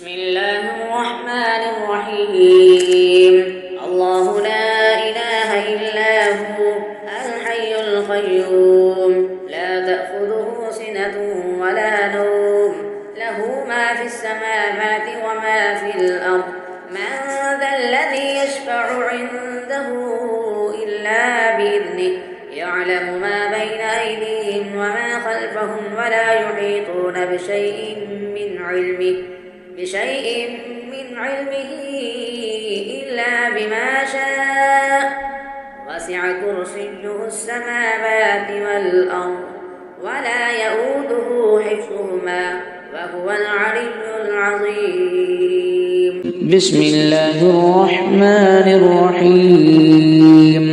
بسم الله الرحمن الرحيم. الله لا إله إلا هو الحي القيوم لا تأخذه سنة ولا نوم له ما في السماوات وما في الأرض من ذا الذي يشفع عنده إلا بإذنه يعلم ما بين أيديهم وما خلفهم ولا يحيطون بشيء من علمه إلا بما شاء وسع كرسيه السماوات والأرض ولا يؤوده حفظهما وهو العلي العظيم. بسم الله الرحمن الرحيم.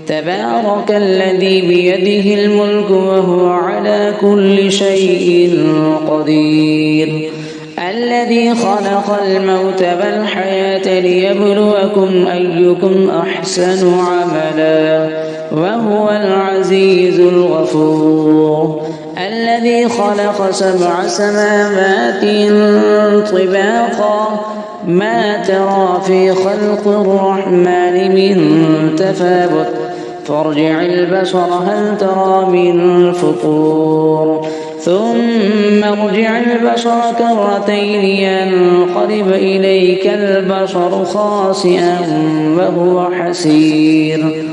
تبارك الذي بيده الملك وهو على كل شيء قدير الذي خلق الموت والحياة ليبلوكم أيكم أحسن عملا وهو العزيز الغفور الذي خلق 7 سماوات طباقا ما ترى في خلق الرحمن من تفاوت فارجع البصر هل ترى من فطور ثم ارجع البصر كرتين ينقلب إليك البصر خاسئا وهو حسير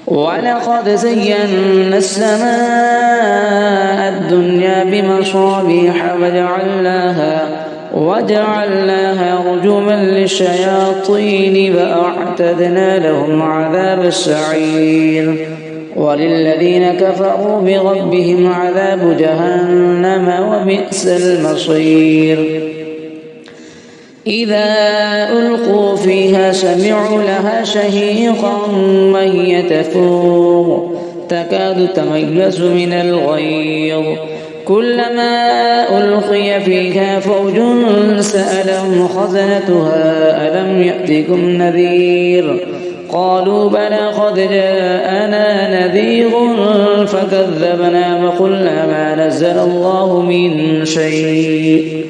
ولقد زينا السماء الدنيا بمصابيح وجعلناها رجوما للشياطين وأعتدنا لهم عذاب السعير وللذين كفروا بربهم عذاب جهنم وبئس المصير إذا ألقوا فيها سمعوا لها شهيقا وهي تفور تكاد تميز من الغيظ كلما ألقي فيها فوج سألهم خزنتها ألم يأتكم نذير قالوا بلى قد جاءنا نذير فكذبنا وقلنا ما نزل الله من شيء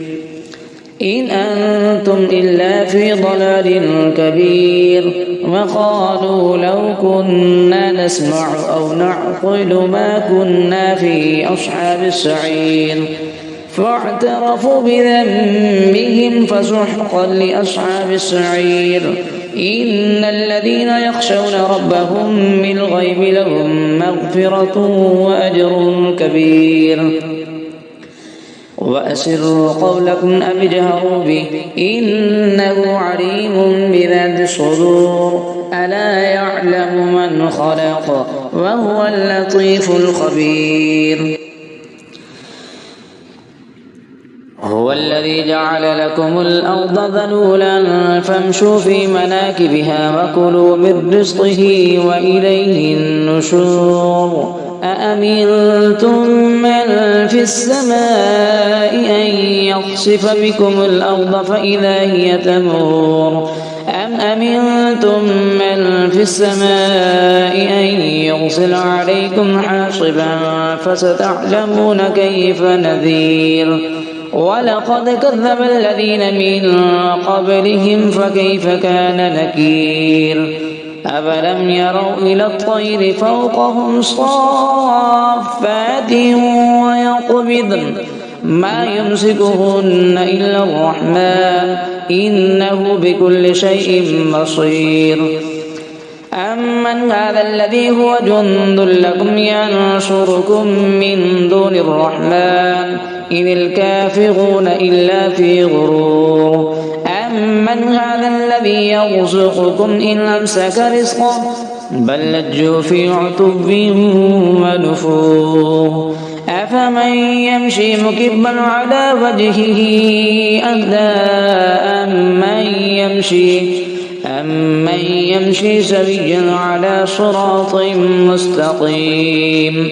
إن أنتم إلا في ضلال كبير وقالوا لو كنا نسمع أو نعقل ما كنا في أصحاب السعير فاعترفوا بذنبهم فسحقا لأصحاب السعير إن الذين يخشون ربهم بالغيب لهم مغفرة وأجر كبير وأسروا قولكم أو اجهروا به إنه عليم بذات الصدور ألا يعلم من خلق وهو اللطيف الخبير هو الذي جعل لكم الأرض ذلولا فامشوا في مناكبها وكلوا من رزقه وإليه النشور أأمنتم من في السماء أن يخسف بكم الأرض فإذا هي تمور أم أمنتم من في السماء أن يرسل عليكم حاصبا فستعلمون كيف نذير ولقد كذب الذين من قبلهم فكيف كان نكير أفلم يروا إلى الطير فوقهم صافات ويقبضن ما يمسكهن إلا الرحمن إنه بكل شيء بصير أمن هذا الذي هو جند لكم ينصركم من دون الرحمن إن الكافرون إلا في غرور أمن هذا الذي يرزقكم إن أمسك رزقه بل لجوا في عتب ونفور أفمن يمشي مكبا على وجهه أهدى أمن يمشي سويا على صراط مستقيم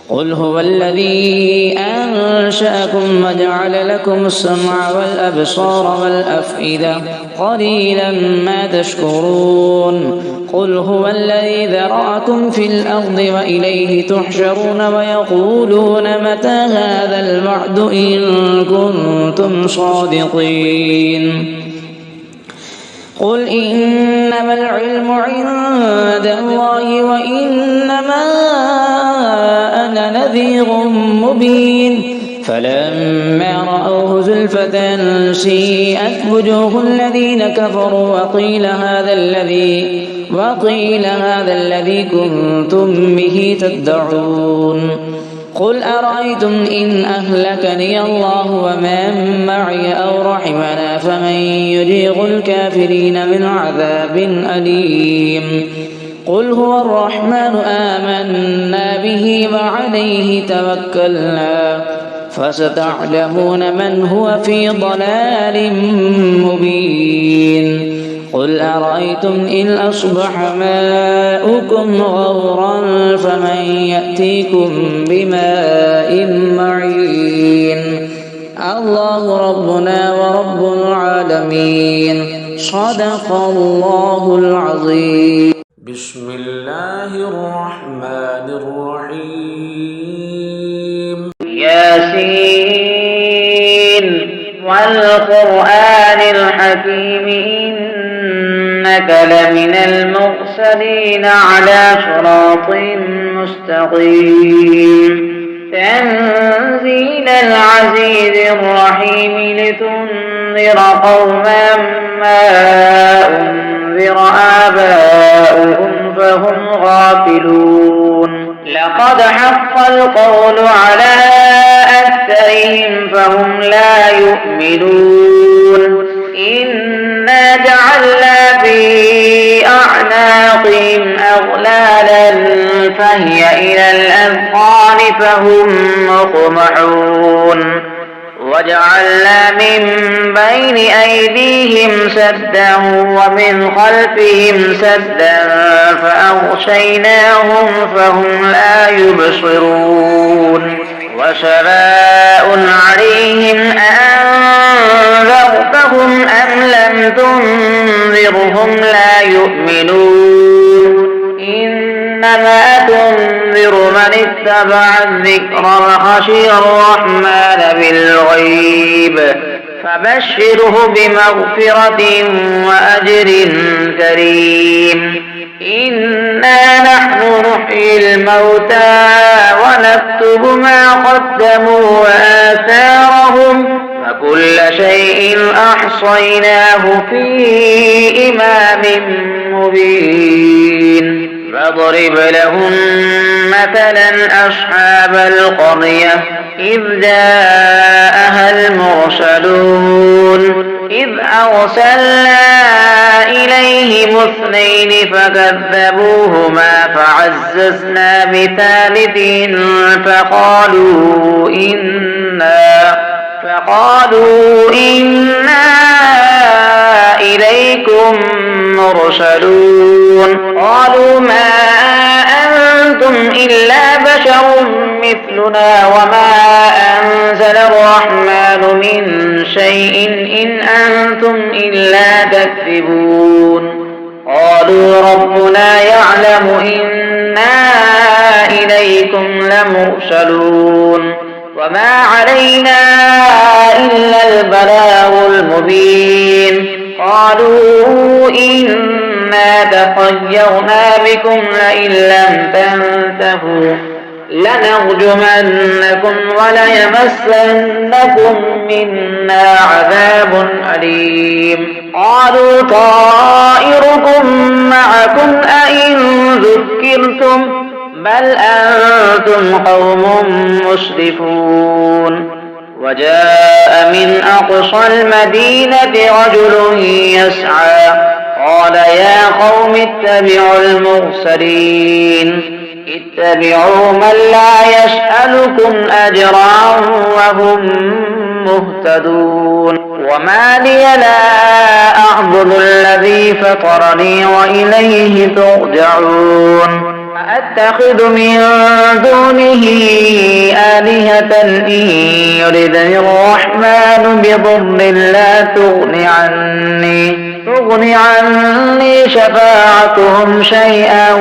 قل هو الذي أنشأكم وجعل لكم السمع والأبصار والأفئدة قليلا ما تشكرون قل هو الذي ذرأكم في الأرض وإليه تحشرون ويقولون متى هذا الوعد إن كنتم صادقين قل إنما العلم عند الله وإنما أنا نذير مبين فلما رأوه زلفة سيئت وجوه الذين كفروا وقيل هذا الذي كنتم به تدعون قل أرأيتم إن أهلكني الله ومن معي أو رحمنا فمن يجير الكافرين من عذاب أليم قل هو الرحمن آمنا به وعليه توكلنا فستعلمون من هو في ضلال مبين قل أرأيتم إن أصبح ماؤكم غورا فمن يأتيكم بماء معين الله ربنا ورب العالمين صدق الله العظيم. بسم الله الرحمن الرحيم. ياسين والقرآن الحكيم إنك لمن المرسلين على صراط مستقيم تنزيل العزيز الرحيم لتنذر قوما ما أنذر آباؤهم فهم غافلون لقد حق القول على أكثرهم فهم لا يؤمنون إنا جعلنا في أعناقهم أغلالا فهي إلى الأذقان فهم مقمحون وجعلنا من بين أيديهم سدا ومن خلفهم سدا فأغشيناهم فهم لا يبصرون وسواء عليهم أأنذرتهم أم لم تنذرهم لا يؤمنون إنما تنذر من اتبع الذكر وخشي الرحمن بالغيب فبشره بمغفرة وأجر كريم إنا نحن نحيي الموتى ونكتب ما قدموا وآثارهم وكل شيء أحصيناه في إمام مبين فاضرب لهم مثلا أصحاب القرية إذ جاءها المرسلون إذ أرسلنا إليهم اثنين فكذبوهما فعززنا بثالث فقالوا إنا إليكم مرسلون قالوا ما أنتم إلا بشر مثلنا وما أنزل الرحمن من شيء إن أنتم إلا تكذبون قالوا ربنا يعلم إنا إليكم لمرسلون وما علينا إلا البلاغ المبين قالوا إنا تطيرنا بكم لئن لم تنتهوا لنرجمنكم وليمسنكم منا عذاب أليم قالوا طائركم معكم أئن ذكرتم بل أنتم قوم مسرفون وجاء من أقصى المدينة رجل يسعى قال يا قوم اتبعوا المرسلين اتبعوا من لا يسألكم أجرا وهم مهتدون وما لي لا أعبد الذي فطرني وإليه ترجعون أأتخذ من دونه آلهة إن يردني الرحمن بضر لا تغن عني شفاعتهم شيئا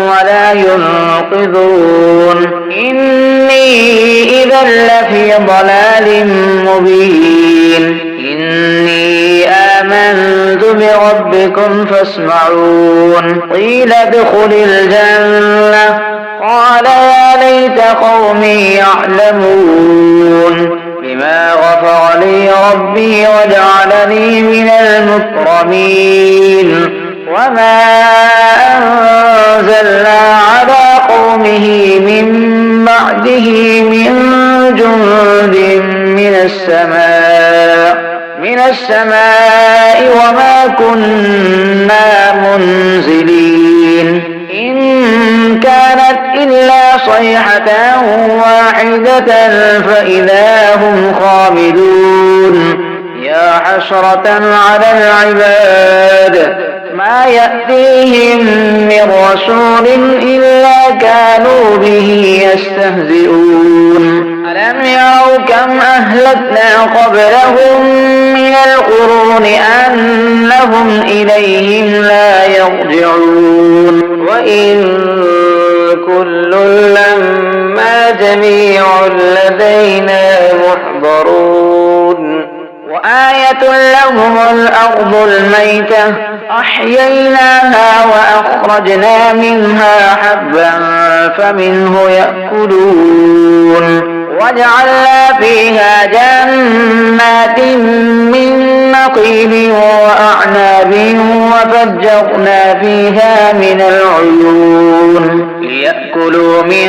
ولا ينقذون إني إذا لفي ضلال مبين إني آمنت بربكم فاسمعون قيل ادخل الجنة قال يا ليت قومي يعلمون بما غفر لي ربي وجعلني من المكرمين وما أنزلنا على قومه من بعده من جند من السماء وما كنا منزلين إن كانت إلا صيحة واحدة فإذا هم خامدون يا حسرة على العباد ما يأتيهم من رسول إلا كانوا به يستهزئون ألم يروا كم أهلكنا قبلهم من القرون أنهم إليهم لا يرجعون وإن كل لما جميع لدينا محضرون وآية لهم الأرض الميتة أحييناها وأخرجنا منها حبا فمنه يأكلون وجعلنا فيها جنات من نخيل وأعناب وفجرنا فيها من العيون ليأكلوا من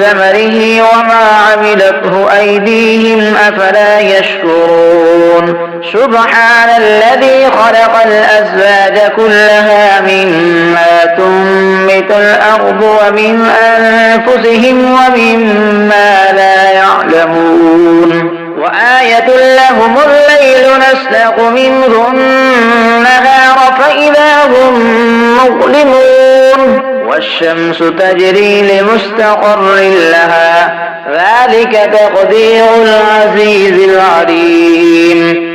ثمره وما عملته أيديهم أفلا يشكرون سبحان الذي خلق الأزواج كلها مما تنبت الأرض ومن أنفسهم ومما لا يعلمون وآية لهم الليل نسلق منه النهار فإذا هم مظلمون والشمس تجري لمستقر لها ذلك تقدير العزيز العليم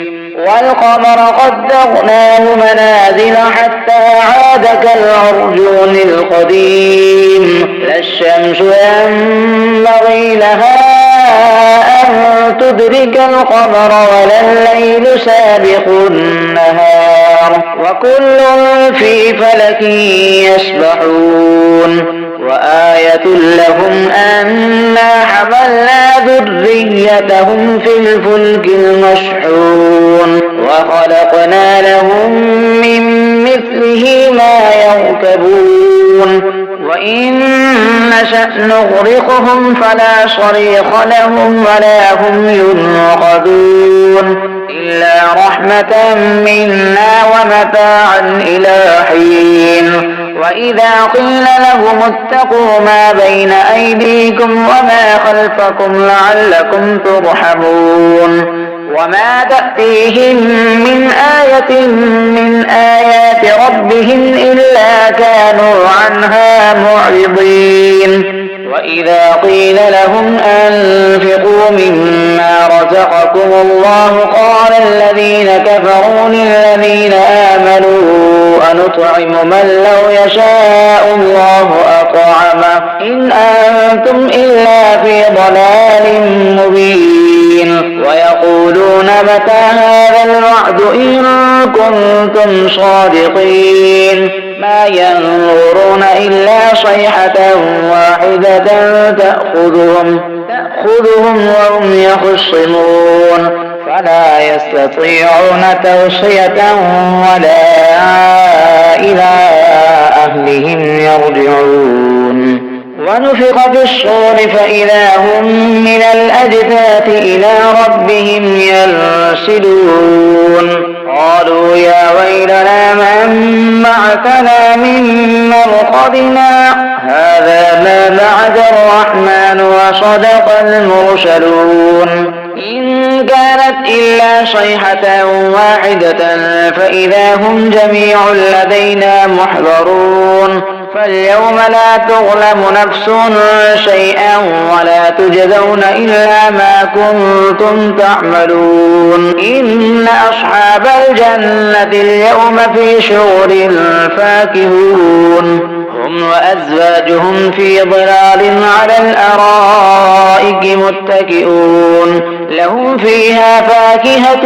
والقمر قدرناه منازل حتى عاد كالعرجون القديم لا الشمس ينبغي لها أن تدرك القمر ولا الليل سابق النهار وكل في فلك يسبحون وآية لهم أنا حملنا ذريتهم في الفلك المشحون وخلقنا لهم من مثله ما يركبون وإن نشأ نغرقهم فلا صريخ لهم ولا هم ينقذون إلا رحمة منا ومتاعا إلى حين وإذا قيل لهم اتقوا ما بين أيديكم وما خلفكم لعلكم ترحمون وما تأتيهم من آية من آيات ربهم إلا كانوا عنها معرضين وإذا قيل لهم أنفقوا مما رزقكم الله قال الذين كفروا للذين آمنوا أنطعم من لو يشاء الله أطعمه إن أنتم إلا في ضلال مبين ويقولون متى هذا الوعد إن كنتم صادقين ما ينظرون إلا صيحة واحدة تأخذهم وهم يخصمون فلا يستطيعون توصية ولا إلى أهلهم يرجعون ونفخ في الصور فإذا هم من الأجداث إلى ربهم ينسلون قالوا يا ويلنا من بعثنا من مرقدنا هذا ما بعد الرحمن وصدق المرسلون إن كانت إلا صيحة واحدة فإذا هم جميع لدينا محضرون فاليوم لا تظلم نفس شيئا ولا تجزون إلا ما كنتم تعملون إن أصحاب الجنة اليوم في شغل فاكهون هم وأزواجهم في ظلال على الأرائك متكئون لهم فيها فاكهة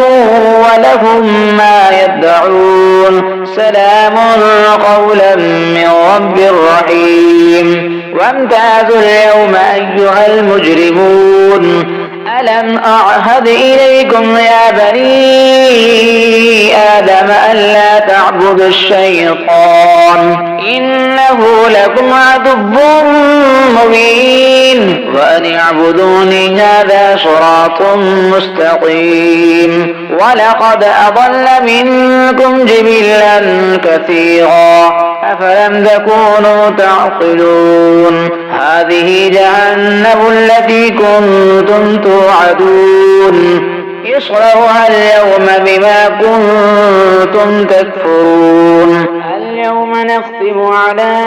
ولهم ما يدعون سلام قولا من رب رحيم وامتازوا اليوم أيها المجرمون ألم أعهد إليكم يا بني آدم ألا تعبدوا الشيطان إنه لكم عدو مبين وأن اعبدوني هذا صراط مستقيم ولقد أضل منكم جبلا كثيرا أفلم تكونوا تعقلون هذه جهنم التي كنتم توعدون اصلوها اليوم بما كنتم تكفرون اليوم نختم على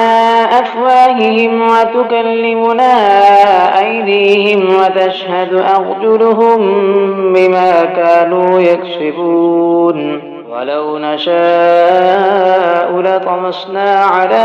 أفواههم وتكلمنا أيديهم وتشهد أرجلهم بما كانوا يكسبون ولو نشاء لطمسنا على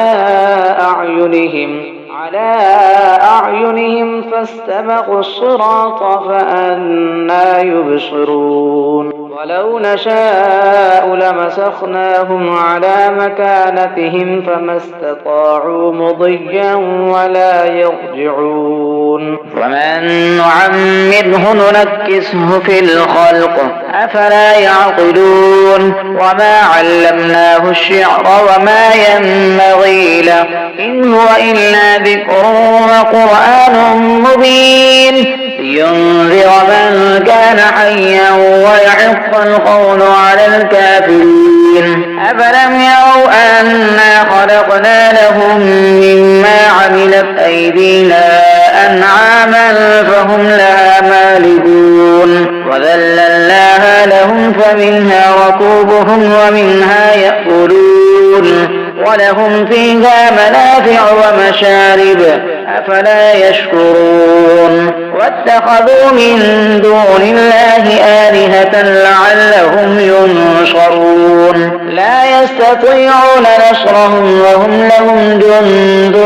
أعينهم فاستبقوا الصراط فأنى يبصرون ولو نشاء لمسخناهم على مكانتهم فما استطاعوا مضيا ولا يرجعون ومن نعمره ننكسه في الخلق أفلا يعقلون وما علمناه الشعر وما ينبغي له إن هو إلا ذكر وقرآن مبين لينذر من كان حيا ويحق القول على الكافرين أفلم يروا أنا خلقنا لهم مما عملت أيدينا أنعاما فهم لها مالكون وذللناها لهم فمنها ركوبهم ومنها يأكلون ولهم فيها منافع ومشارب أفلا يشكرون واتخذوا من دون الله آلهة لعلهم ينصرون لا يستطيعون نصرهم وهم لهم جند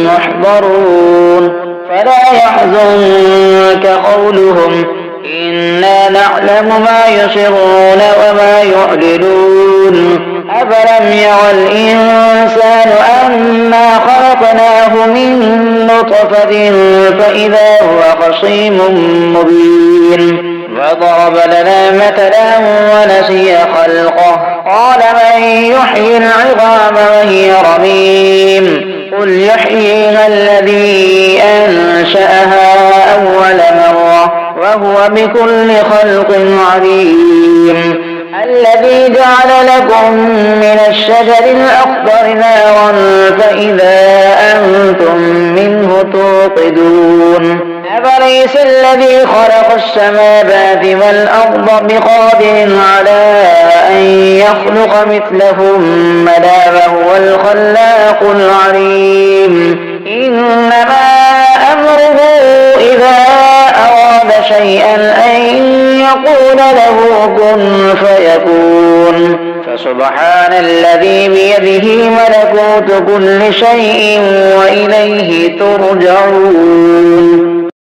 محضرون فلا يحزنك قولهم إنا نعلم ما يسرون وما يعلنون أفلم يرى الإنسان أنا خلقناه من نطفة فإذا هو خصيم مبين وضرب لنا مثلا ونسي خلقه قال من يحيي العظام وهي رميم قل يحييها الذي أنشأها أول مرة وهو بكل خلق عليم الذي جعل لكم من الشجر الأخضر نارا فإذا أنتم منه توقدون أفليس الذي خلق السماوات والأرض بقادر على أن يخلق مثلهم بلى وهو الخلاق العليم إنما أمره إذا أراد شيئا أن يقول له كن فيكون فسبحان الذي بيده ملكوت كل شيء وإليه ترجعون